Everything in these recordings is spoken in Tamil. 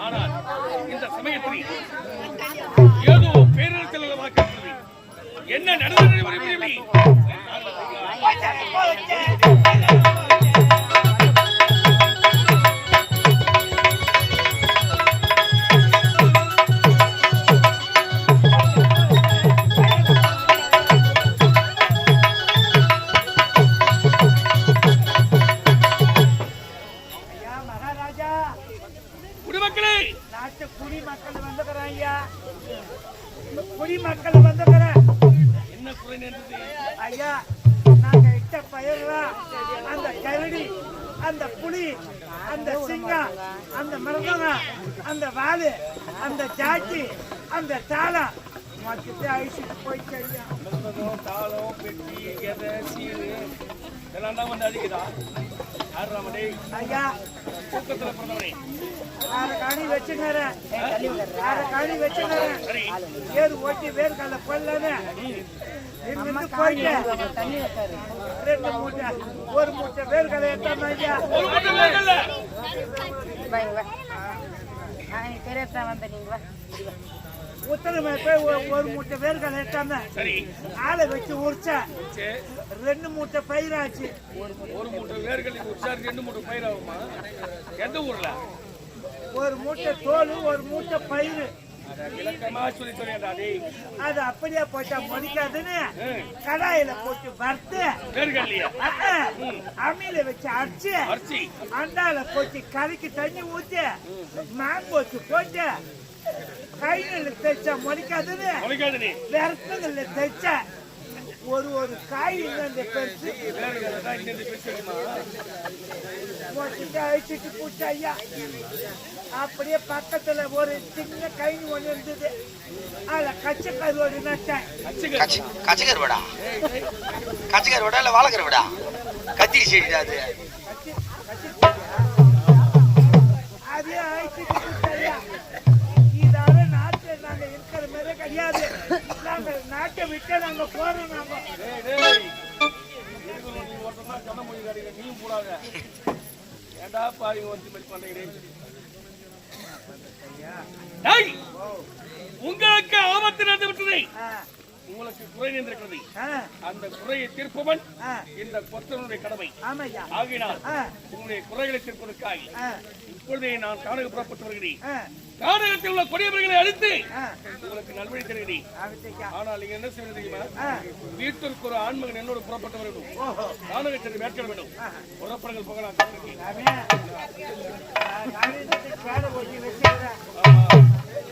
ஆனால் இந்த சமயத்தில் ஏதோ பேரிடத்தில் வாக்களித்தது என்ன நடந்தது? குடிமக்கள் வந்துக்கிறேன். என்ன குறை நேர்ந்தது ஐயா? நாங்க இட்ட பயிர்லாம் அந்த கரடி, அந்த புலி, அந்த சிங்கம், அந்த மிருகம், அந்த வாலு, அந்த ஜாக்கி, அந்த தாளம் மொத்தத்தை அழிச்சிட்டு போயிட்டு ஐயா. தாளம், பெட்டி, எதை, சீரு இதெல்லாம் தான் வந்து அடிக்குதா? ஐயா தூக்கத்துல பிறந்தவனே, காணி வச்சுக்கிறேன், காணி வச்சுக்கிறேன். ஏறு ஓட்டி வேர்கால கொள்ளன்னு போயிட்டு 2 மூட்டை 1 மூட்டை வேர்கால ஏற்றாம ஐயா. உத்தரமே போய் 1 மூட்டை வேர்கால ஏற்றாம ஆளை வச்சு உரிச்சா 2 மூட்டை பயிராச்சு. 1 மூட்டை வேர்களை உரிச்சா 2 மூட்டை பயிராகுமா? எந்த ஊர்ல? 1 மூட்டை தோல், 1 மூட்டை பயிர். அது அப்படியே போட்டா முடிக்காதுன்னு கடாயில போட்டு வறுத்து அம்மியில வச்சு அடிச்சு அண்டால போட்டு கறிக்கு தண்ணி ஊத்தி மாங்கோச்சு போட்டு கையில தைச்சா முடிக்காதுன்னு விரட்டுல தைச்சா ஒரு காய் பெருசு அழிச்சிட்டு போச்சு ஐயா. அப்படியே பக்கத்துல ஒரு சின்ன கைனி ஒண்ணு இருந்தது, அதுல கச்சை கருவாடு நட்டேன். கச்சை கருவாடா? கச்சை கருவாடா இல்ல வாழை கருவாடா? கத்தி செடிடா அது. அதே அழிச்சிட்டு போச்சு ஐயா. இதால நாட்டுல நாங்க இருக்கிற மாதிரி கிடையாது. நாங்க நாட்டை விட்டு நாங்க போறோம். நீயும் போடாத ஏண்டா பாருங்க வந்து மாதிரி பண்றீங்க. உங்களுக்கு ஆபத்து நடந்து விட்டது, உங்களுக்கு குறை நேர்ந்திருக்கிறது. அந்த குறையை தீர்ப்பவன் இந்த கொத்தனுடைய கடமை. ஆகினால் உங்களுடைய குறைகளை தீர்ப்பதற்காக இப்பொழுதே நான் காணக புறப்பட்டு வருகிறேன். காணகத்தில் உள்ள கொடியவர்களை அழித்து உங்களுக்கு நல்வழி தருகிறேன். ஆனால் நீங்க என்ன செய்வது தெரியுமா? வீட்டிற்கு ஒரு ஆண்மகன் என்னோடு புறப்பட்டு வரணும். காணகத்தை மேற்கொள்ள வேண்டும். புறப்படங்கள் போகலாம்.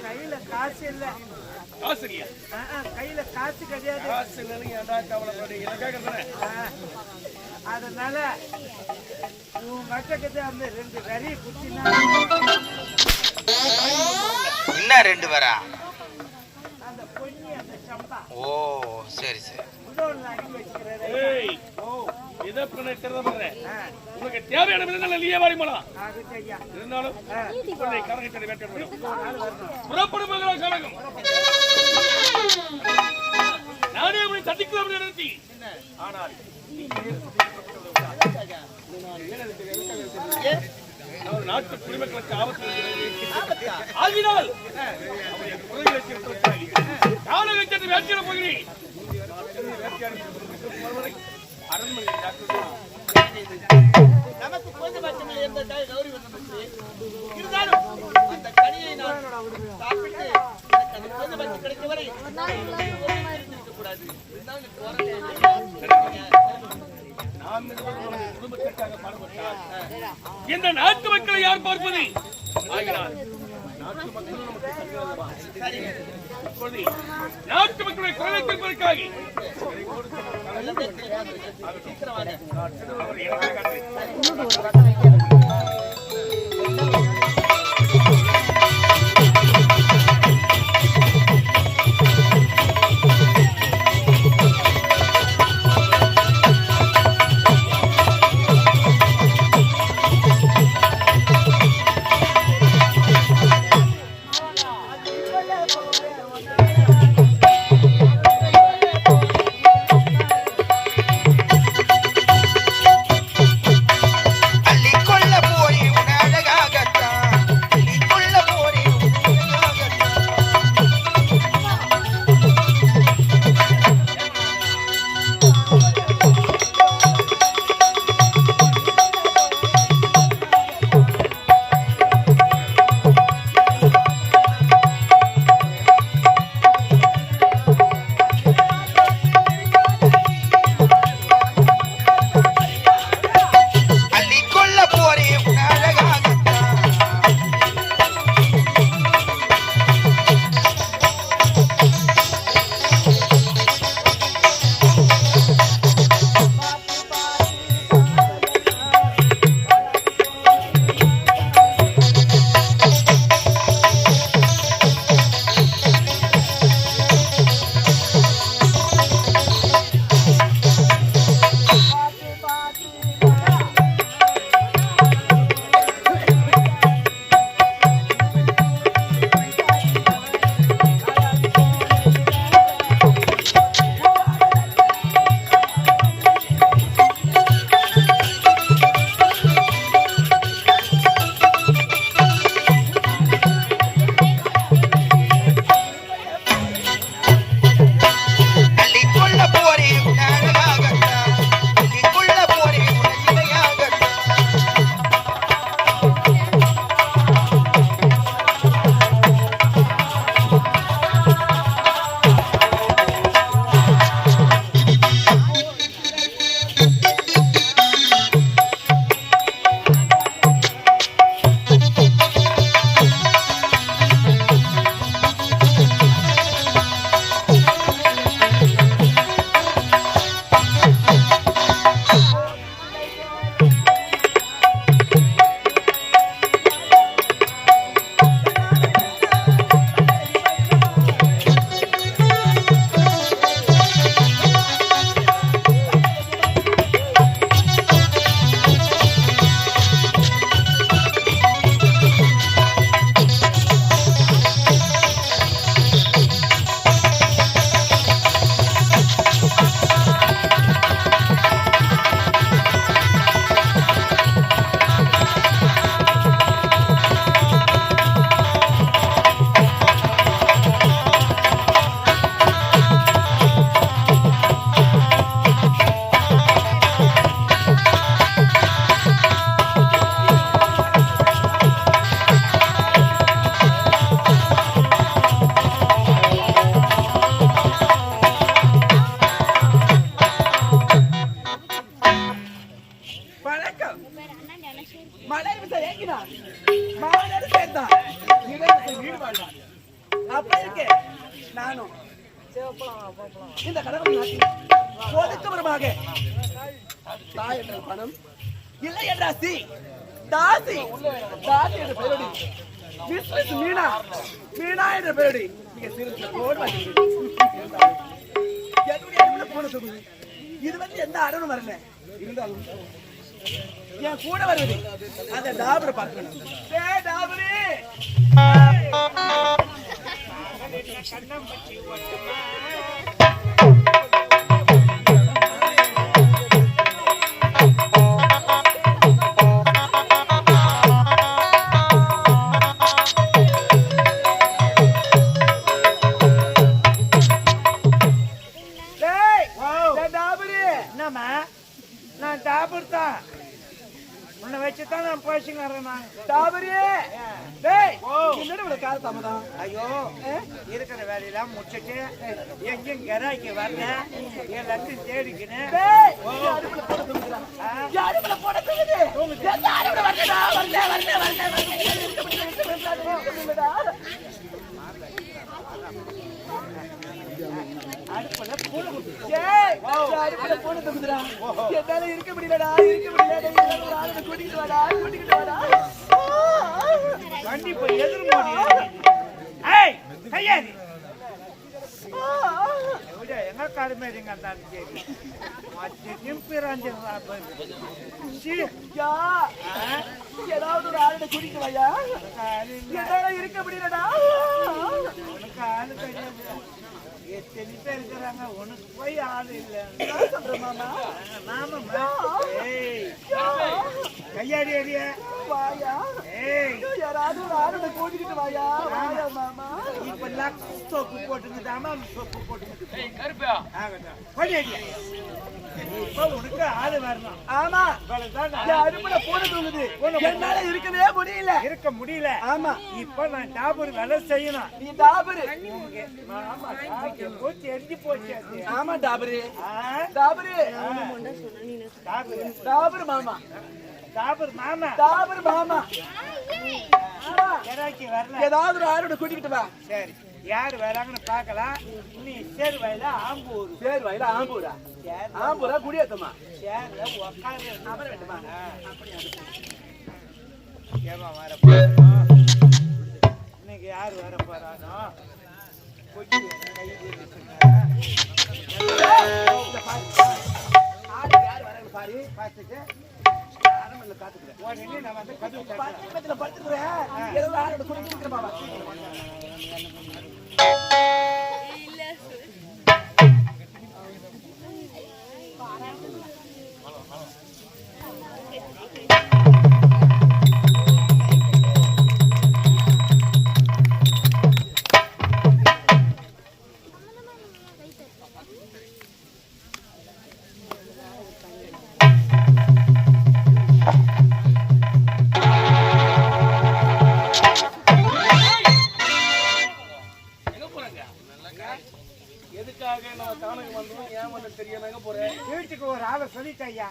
கையில காசு இல்ல. காசு இல்லையா? கையில காசு கிடையாது. காசு இல்லைன்னு ஏன்டா கவலைப்படுறீங்க? அதனால உங்க கிட்ட அந்த 2 கறி குத்தினா என்ன 2 வரா? அந்த பொன்னி அந்த சம்பா. ஓ சரி சரி. ஏய் ஓ இத பண்ண தெரியல. உங்களுக்கு தேவையான விதங்கள் இல்லையே வாரிமலா? இருந்தாலும் இப்போதை கரகத்தை வெட்ட வேண்டும். புறப்படும் கரகம் நானே உங்களை சந்திக்கலாம் நினைத்தி. ஆனால் நாட்டு குடிமக்களுக்கு ஆபத்து ஆகினால் காலகட்டத்தை வேட்டையிட போகிறேன். அரண்மனை நமக்கு குறைந்தபட்சம் எந்த கௌரி இருந்தாலும் அந்த கனியை நான் சாப்பிட்டு அந்த குறைந்தபட்சம் கிடைக்கும் வரை இருக்கக்கூடாது. குடும்பத்திற்காக பாடுபட்டார். இந்த நாட்டு மக்களை யார் பார்ப்பது? ஆகினால் நாட்டு மக்களும் நாட்டு மக்களுடைய குரலை தீர்ப்பதற்காக வணக்கம். மலை விசை ஏங்கினா மாநடு சேர்ந்தா இடத்தை வீடு வாழ்ந்தான். அப்ப இருக்கு நானும் இந்த கடவுள் நாட்டில் ஒதுக்கபுறமாக தாய் என்ற பணம் இல்லை என்றா சி தாசி தாசி என்ற பெயரடி மிஸ்ஸஸ் மீனா மீனா என்ற பெயரடி மிக சிறிய கோட் என்னுடைய போன சொல்லுது. இது வந்து எந்த அடனும் வரல இருந்தாலும் என் கூட வருவது அந்த டாபரை பார்க்கணும். டாபரே என்னம்மா நான் டாபர் தான் உன்னை வச்சுதான் நான் பேசுங்க டாபரியே என்னோட கால சம்மதம். ஐயோ இருக்கிற வேலையெல்லாம் முடிச்சுட்டு எங்கேயும் கராய்க்கு வரல எல்லாத்தையும் தேடிக்கினேன். என்னால இருக்க முடியலடா கூட்டிக்கிட்டு வாடா வண்டி போய் எதிர்மோடி கையாதி எங்க கடுமைங்க இருந்தாலும் சரி ஏதாவது ஒரு ஆளுட கூட்டிட்டு வாயா. என்னால இருக்க முடியலடா. உனக்கு ஆளு தெரியாது எத்தனை பேர் இருக்கிறாங்க உனக்கு போய் ஆளு இல்ல சொல்றமாமா. மாமா கையாடி அடியா வாயா. யாராவது ஒரு ஆளுட கூட்டிக்கிட்டு வாயா மாமா. இப்ப லக்ஸ் சோப்பு போட்டுதாமா சோப்பு போட்டு கருப்பா இப்ப உனக்கு ஆளு வரணும். ஆமா அருமனை போன தூங்குது என்னால இருக்கவே முடியல இருக்க முடியல. ஆமா இப்ப நான் டாபர் வேலை செய்யணும். நீ டாபர் தெரிஞ்சு போச்சு. ஆமா டாபரு டாபரு டாபர் மாமா டாபர் மாமா டாபர் மாமா வரல. ஏதாவது ஒரு ஆளோட கூட்டிக்கிட்டு வா. சரி யாரு வராங்கன்னு பாக்கலாம். நீ சேர் வயல ஆம்பூர் சேர் வயல ஆம்பூரா ஆம்பூரா குடியேத்தமா சேர்ல உக்காந்து அமர வேண்டுமா. ஏமா வர இன்னைக்கு யாரு வர போறானோ யாரு வர பாரு பார்த்துட்டு அரமல்ல காத்துக்கிறேன். உடனே நான் வந்து கதவு படுத்துக்கிறேன். ஏதோ ஆளோட கூட்டிட்டு பாபா வீட்டுக்கு ஒரு ஆளை சொல்லிட்டேன் ஐயா.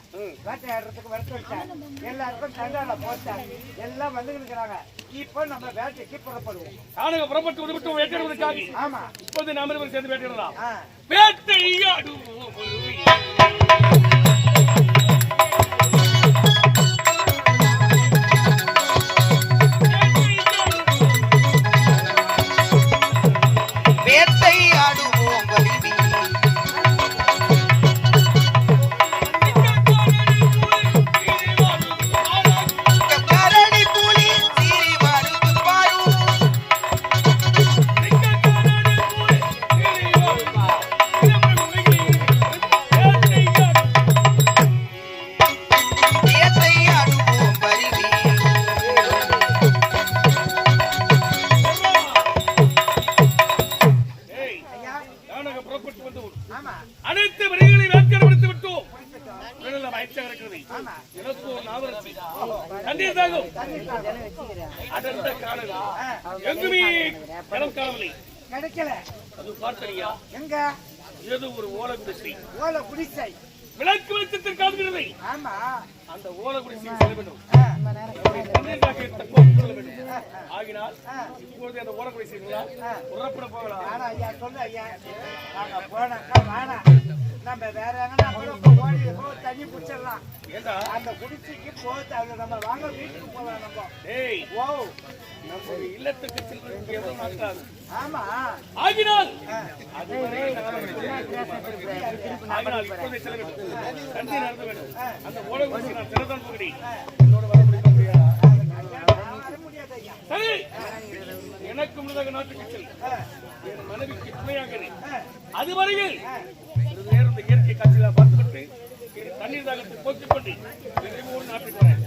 வேட்டையாடுறதுக்கு வர சொல்லிட்டேன். எல்லாருக்கும் தண்டால போட்டேன். எல்லாம் வந்து இருக்கிறாங்க. இப்போ நம்ம வேட்டைக்கு புறப்படுவோம். நானுங்க புறப்பட்டு விட்டு வேட்டையாடுவதற்காக. ஆமா இப்போது நாம இருவரும் சேர்ந்து வேட்டையாடலாம். வேட்டையாடுவோம் அனைத்து வரிகளை வேட்டையாடுத்து விட்டோம். எங்குமே இடம் காணவில்லை. கிடைக்கல. அது பார்த்தனியா? எங்க? ஏதோ ஒரு ஓலை குடிசை. ஓலை குடிசை விளக்கு வெளிச்சத்தில் காண்கிறது. ஆமா அந்த ஓலகுடிசைக்கு செல்ல வேண்டும். தண்ணீர் தாகத்தை போக்கிக் கொள்ள வேண்டும். ஆகினால் இப்பொழுது அந்த ஓலகுடிசைகளா புறப்பட போகலாம். ஆனா ஐயா சொல்லு ஐயா, நாங்க போனாக்கா வேணாம், நம்ம வேற எங்கன்னா கூட ஓடி தண்ணி பிடிச்சிடலாம். ஏண்டா அந்த குடிசைக்கு போகுது, அது நம்ம வாங்க வீட்டுக்கு போகலாம். நம்ம ஏய் ஓ நம்முடைய இல்லத்துக்கு செல்வதற்கு எவ்வளவு நாட்கள் ஆமா ஆகினால் அதுவரை ஆகினால் இப்போதே செல்ல வேண்டும். தண்ணி நடத்த வேண்டும். அந்த ஓலகுடிசை நான் திறதான் போகிறேன். என்னோட வர முடியாது. வர முடியாது ஐயா. சரி, எனக்கு முன்னதாக நாட்டுக்கு செல். என் மனைவிக்கு துணையாக இரு. அதுவரையில் ஒரு நேரம் இந்த இயற்கை காட்சிகளை பார்த்துவிட்டு தண்ணீர் தாகத்தை போக்கிக் கொண்டு நாட்டுக்கு வரேன்.